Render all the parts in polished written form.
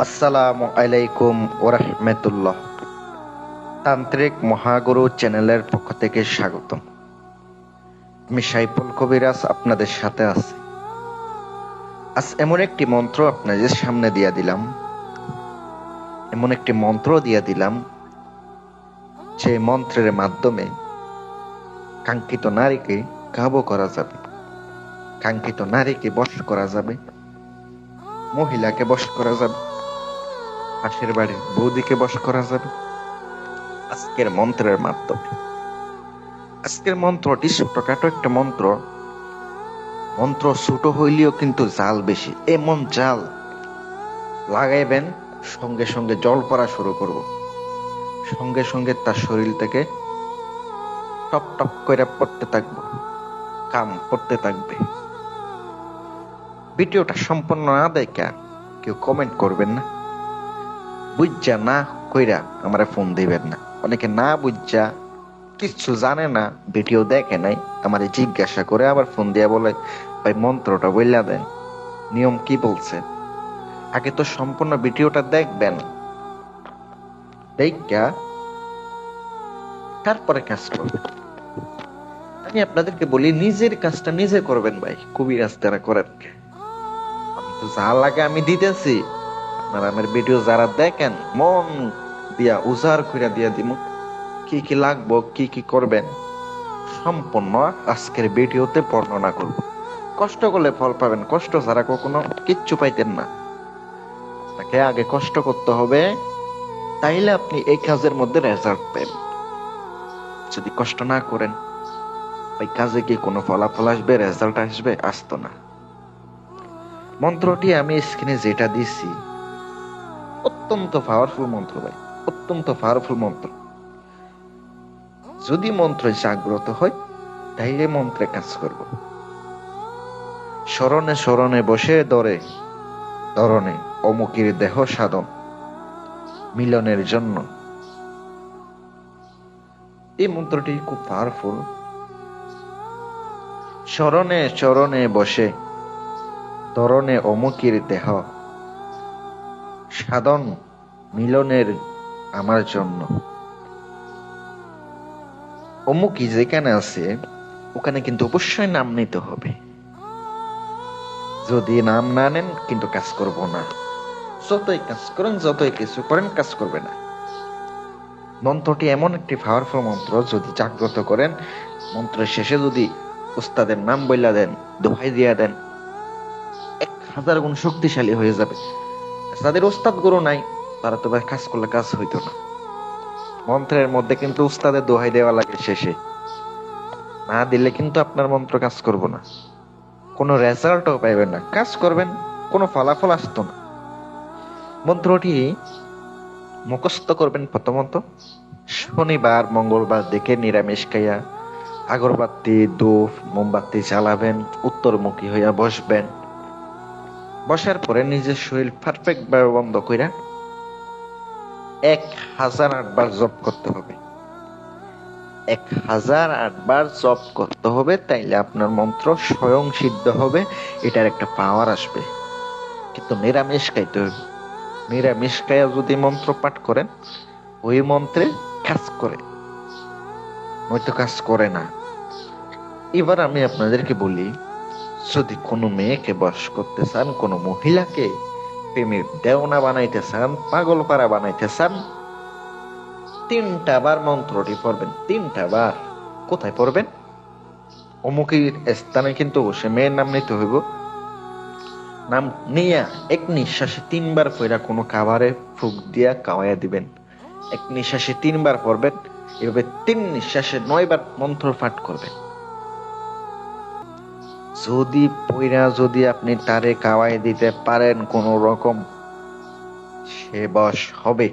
আসসালামু আলাইকুম ওরহমতুল্লাহ। তান্ত্রিক মহাগুরু চ্যানেলের পক্ষ থেকে স্বাগতম। আমি সাইফুল কবিরাজ আপনাদের সাথে আছি। আজ এমন একটি মন্ত্র আপনাদের সামনে দিয়া দিলাম যে মন্ত্রের মাধ্যমে কাঙ্ক্ষিত নারীকে কাবু করা যাবে, কাঙ্ক্ষিত নারীকে বশ করা যাবে, মহিলাকে বশ করা যাবে, পাশের বাড়ির বৌদিকে বশ করা যাবে আজকের মন্ত্রের মাধ্যমে। আজকের মন্ত্রটি ছোটখাটো একটা মন্ত্র ছোট হইলেও কিন্তু জাল বেশি। এমন জাল লাগাইবেন, সঙ্গে সঙ্গে জল পড়া শুরু করব, সঙ্গে সঙ্গে তার শরীর থেকে টপ টপ করে পড়তে থাকবো, কাম পড়তে থাকবে। ভিডিওটা সম্পূর্ণ না দেখা কেউ কমেন্ট করবেন না, বুঝছা না কইরা আমারে ফোন দিবেন না। অনেকে না বুঝছা কিচ্ছু জানে না, ভিডিও দেখে নাই, আমারে জিজ্ঞাসা করে আবার ফোন দিয়া বলে ভাই মন্ত্রটা বইলা দেন, নিয়ম কি বলছে। আগে তো সম্পূর্ণ ভিডিওটা দেখবেন, দেখা তারপরে কাজ করবেন। আমি আপনাদেরকে বলি নিজের কাজটা নিজে করবেন ভাই, কবিরাজ তারা করেন। আমি তো যা লাগে আমি দিতেছি, আপনারা আমার ভিডিও যারা দেখেন মন দিয়া উজাড় কইরা দিয়া দিমু। কি কি লাগবো, কি কি করবেন সম্পূর্ণ আজকের ভিডিওতে বর্ণনা করব। কষ্ট করলে ফল পাবেন, কষ্ট ছাড়া কখনো কিচ্ছু পাইতেন না। আপনাকে আগে কষ্ট করতে হবে, তাইলে আপনি এই কাজের মধ্যে রেজাল্ট পাবেন। যদি কষ্ট না করেন ওই কাজে কি কোনো ফলাফল আসবে, রেজাল্ট আসবে? আসতো না। মন্ত্রটি আমি স্ক্রিনে যেটা দিছি অত্যন্ত পাওয়ারফুল মন্ত্র ভাই, অত্যন্ত পাওয়ারফুল মন্ত্র। যদি মন্ত্র জাগ্রত হয় তাইলে মন্ত্রে কাজ করব। স্মরণে স্মরণে বসে ধরনে অমুকির দেহ সাধন মিলনের জন্য। এই মন্ত্রটি খুব পাওয়ারফুল। স্মরণে স্মরণে বসে ধরনে অমুকির দেহ সাধন মিলনের আমার জন্য। অমুকি যেখানে আছে ওখানে কিন্তু অবশ্যই নাম নিতে হবে। যদি নাম না নেন কিন্তু কাজ করব না। যতই কাজ করেন, যতই কিছু করেন, কাজ করবে না। মন্ত্রটি এমন একটি পাওয়ারফুল মন্ত্র, যদি জাগ্রত করেন মন্ত্রের শেষে যদি উস্তাদের নাম বইলা দেন, দোহাই দিয়া দেন, 1000 গুণ শক্তিশালী হয়ে যাবে। যাদের উস্তাদ গুরু নাই তারা তো ভাই কাজ করলে কাজ হইতো না। মন্ত্রের মধ্যে কিন্তু উস্তাদের দোহাই দেওয়া লাগে শেষে, না দিলে কিন্তু আপনার মন্ত্র কাজ করব না, কোনো রেজাল্টও পাইবেন না। কাজ করবেন, কোনো ফলাফল আসতো না। মন্ত্রটি মুখস্থ করবেন প্রথমত শনিবার মঙ্গলবার দেখে নিরামিষ খাইয়া আগরবাতি ধূপ মোমবাতি জ্বালাবেন, উত্তরমুখী হইয়া বসবেন। বসার পরে নিজের শরীর পারফেক্ট ভাবে বন্ধ কইরা 1008 বার জপ করতে হবে। 1008 বার জপ করতে হবে, তাইলে আপনার মন্ত্র স্বয়ং সিদ্ধ হবে, এটার একটা পাওয়ার আসবে। কিন্তু নিরামিষ খাইতে হবে। নিরামিষ খাইয়া যদি মন্ত্র পাঠ করেন ওই মন্ত্রে কাজ করে, নয়তো কাজ করে না। এবার আমি আপনাদেরকে বলি, যদি কোনো মেয়েকে বশ করতে চান, কোনো মহিলাকে প্রেমের দেওনা বানাইতে চান, পাগল পারা বানাইতে চান, 3টা বার মন্ত্রটি পড়বেন। 3টা বার। কোথায় পড়বেন? অমুকের স্থানে কিন্তু বসে মেয়ের নাম নিতে হইব। নাম নিয়া এক নিঃশ্বাসে 3বার পড়া কোনো খাবারে ফুক দিয়া খাওয়াইয়া দিবেন। এক নিঃশ্বাসে 3বার পড়বেন। এভাবে 3 নিঃশ্বাসে 9 বার মন্ত্র পাঠ করবেন। যদি আপনি তারে খাওয়াই দিতে পারেন কোন রকম, সে বশ হবে,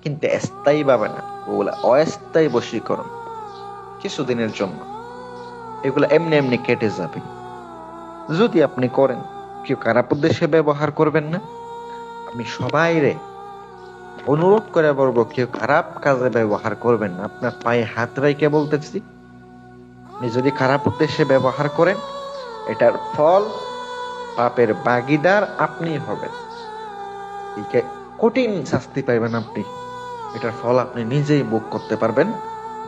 কিন্তু স্থায়ী ভাবে না। ওগুলা অস্থায়ী বশীকরণ, কিছুদিনের জন্য। এগুলা এমনি এমনি কেটে যাবে। যদি আপনি করেন, কেউ খারাপ উদ্দেশ্যে ব্যবহার করবেন না। আমি সবাইরে অনুরোধ করে বলবো, কেউ খারাপ কাজে ব্যবহার করবেন না। আপনার পায়ে হাত রেখে বলতেছি, আপনি যদি খারাপ উদ্দেশ্যে ব্যবহার করেন এটার ফল পাপের ভাগীদার আপনি হবেন। কঠিন শাস্তি পাইবেন আপনি। এটার ফল আপনি নিজেই ভোগ করতে পারবেন,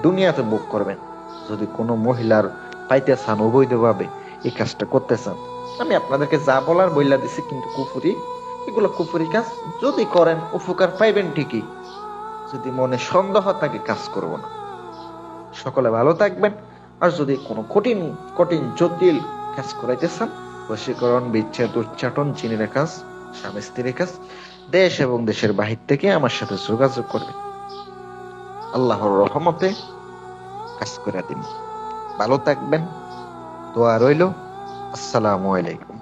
দুনিয়াতে ভোগ করবেন। যদি কোনো মহিলার পাইতে চান অবৈধভাবে, এই কাজটা করতে চান, আমি আপনাদেরকে যা বলার বইলা দিছি, কিন্তু কুফুরি, এগুলো কুফুরি কাজ। যদি করেন উপকার পাইবেন ঠিকই, যদি মনে সন্দেহ থাকে কাজ করব না। সকলে ভালো থাকবেন। আর যদি কোনো কঠিন কঠিন জটিল কাজ করাইতে চান, বশীকরণ, বিচ্ছেদ, উচ্চাটন, জিনের কাজ, স্বামী স্ত্রীর কাজ, দেশ এবং দেশের বাহির থেকে আমার সাথে যোগাযোগ করবেন। আল্লাহর রহমতে কাজ করে দিন। ভালো থাকবেন, দোয়া রইল। আসসালামু আলাইকুম।